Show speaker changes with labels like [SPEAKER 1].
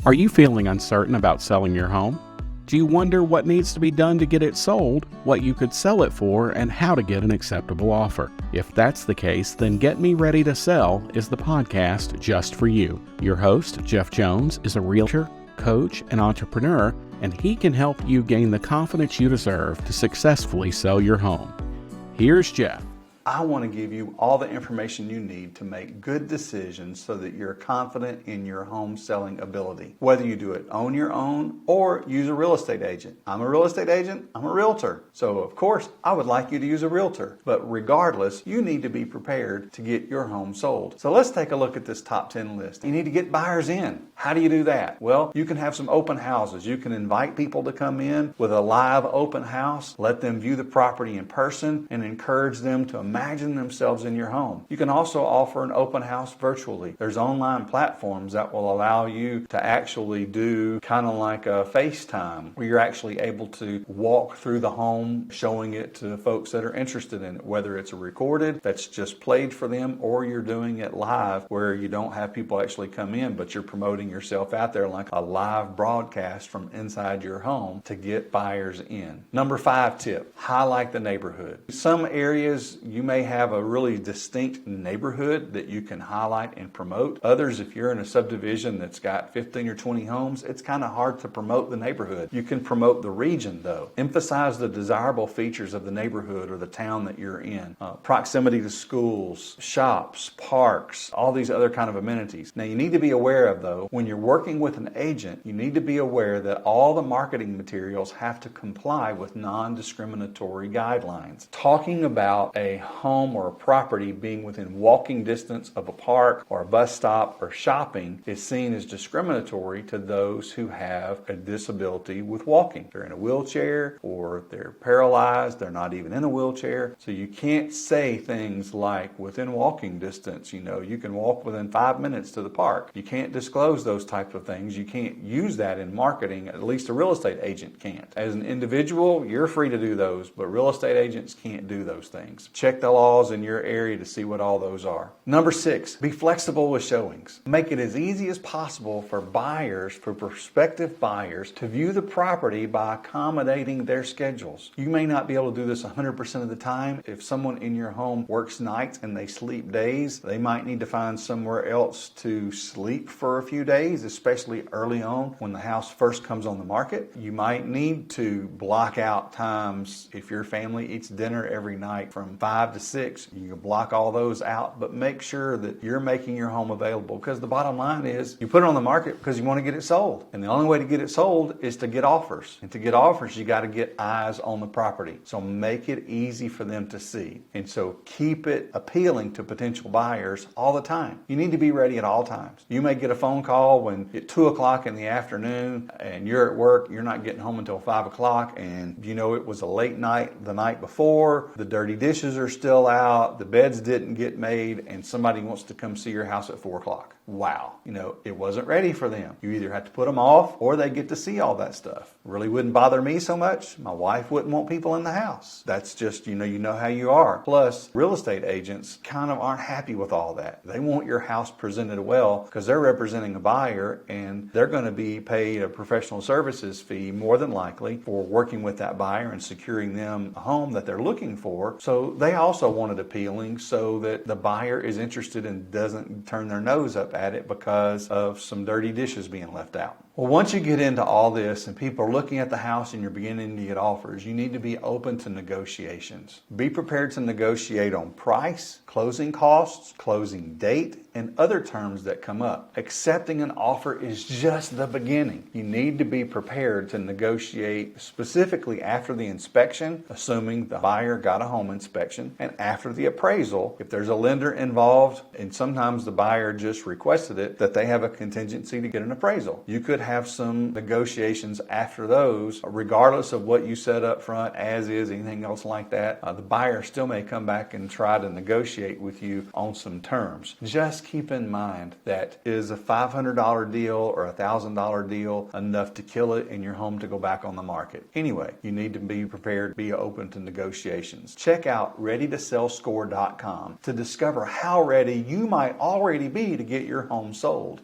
[SPEAKER 1] Are you feeling uncertain about selling your home? Do you wonder what needs to be done to get it sold, what you could sell it for, and how to get an acceptable offer? If that's the case, then Get Me Ready to Sell is the podcast just for you. Your host, Jeff Jones, is a realtor, coach, and entrepreneur, and he can help you gain the confidence you deserve to successfully sell your home. Here's Jeff.
[SPEAKER 2] I want to give you all the information you need to make good decisions so that you're confident in your home selling ability. Whether you do it on your own or use a real estate agent. I'm a real estate agent, I'm a realtor. So of course, I would like you to use a realtor. But regardless, you need to be prepared to get your home sold. So let's take a look at this top 10 list. You need to get buyers in. How do you do that? Well, you can have some open houses. You can invite people to come in with a live open house, let them view the property in person, and encourage them to imagine themselves in your home. You can also offer an open house virtually. There's online platforms that will allow you to actually do kind of like a FaceTime, where you're actually able to walk through the home, showing it to folks that are interested in it, whether it's a recorded that's just played for them, or you're doing it live where you don't have people actually come in, but you're promoting yourself out there like a live broadcast from inside your home to get buyers in. Number 5 tip, highlight the neighborhood. Some areas you may have a really distinct neighborhood that you can highlight and promote. Others, if you're in a subdivision that's got 15 or 20 homes, it's kind of hard to promote the neighborhood. You can promote the region though. Emphasize the desirable features of the neighborhood or the town that you're in. Proximity to schools, shops, parks, all these other kind of amenities. Now you need to be aware of though, when you're working with an agent, you need to be aware that all the marketing materials have to comply with non-discriminatory guidelines. Talking about a home or a property being within walking distance of a park or a bus stop or shopping is seen as discriminatory to those who have a disability with walking. They're in a wheelchair or they're paralyzed, they're not even in a wheelchair. So you can't say things like within walking distance, you can walk within 5 minutes to the park. You can't disclose those types of things. You can't use that in marketing, at least a real estate agent can't. As an individual, you're free to do those, but real estate agents can't do those things. Check the laws in your area to see what all those are. Number 6, be flexible with showings. Make it as easy as possible for prospective buyers to view the property by accommodating their schedules. You may not be able to do this 100% of the time. If someone in your home works nights and they sleep days, they might need to find somewhere else to sleep for a few days, especially early on when the house first comes on the market. You might need to block out times. If your family eats dinner every night from 5 to 6, you can block all those out, but make sure that you're making your home available, because the bottom line is you put it on the market because you want to get it sold. And the only way to get it sold is to get offers. And to get offers, you got to get eyes on the property. So make it easy for them to see. And so keep it appealing to potential buyers all the time. You need to be ready at all times. You may get a phone call when at 2 o'clock in the afternoon and you're at work, you're not getting home until 5 o'clock, and it was a late night the night before, the dirty dishes are still out, the beds didn't get made, and somebody wants to come see your house at 4 o'clock. Wow. It wasn't ready for them. You either have to put them off or they get to see all that stuff. Really wouldn't bother me so much. My wife wouldn't want people in the house. That's just, you know how you are. Plus, real estate agents kind of aren't happy with all that. They want your house presented well because they're representing a buyer and they're going to be paid a professional services fee more than likely for working with that buyer and securing them a home that they're looking for. So they also want it appealing so that the buyer is interested and doesn't turn their nose up at it because of some dirty dishes being left out. Well, once you get into all this and people are looking at the house and you're beginning to get offers, you need to be open to negotiations. Be prepared to negotiate on price, closing costs, closing date, and other terms that come up. Accepting an offer is just the beginning. You need to be prepared to negotiate specifically after the inspection, assuming the buyer got a home inspection, and after the appraisal, if there's a lender involved, and sometimes the buyer just requested it, that they have a contingency to get an appraisal. You could have some negotiations after those, regardless of what you said up front, as is, anything else like that. The buyer still may come back and try to negotiate with you on some terms. Just keep in mind that is a $500 deal or $1,000 deal enough to kill it in your home to go back on the market. Anyway, you need to be prepared, be open to negotiations. Check out readytosellscore.com to discover how ready you might already be to get your home sold.